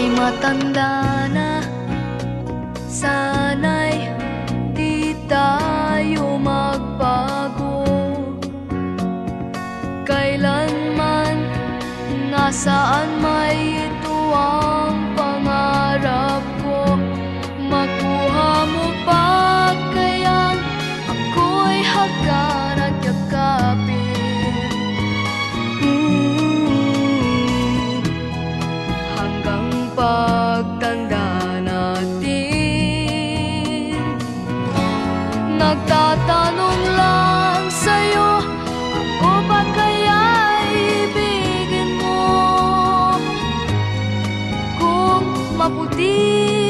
Ako'y matanda na, sana'y di tayo magbago. Kailanman, nasaan may ito ang pangarap ko. Makuha mo pa kayang ako'y hagkan at yakapin. Hanggang pagtanda natin, nagtatanong lang sa'yo, ako ba kaya ibigin mo? Kung maputi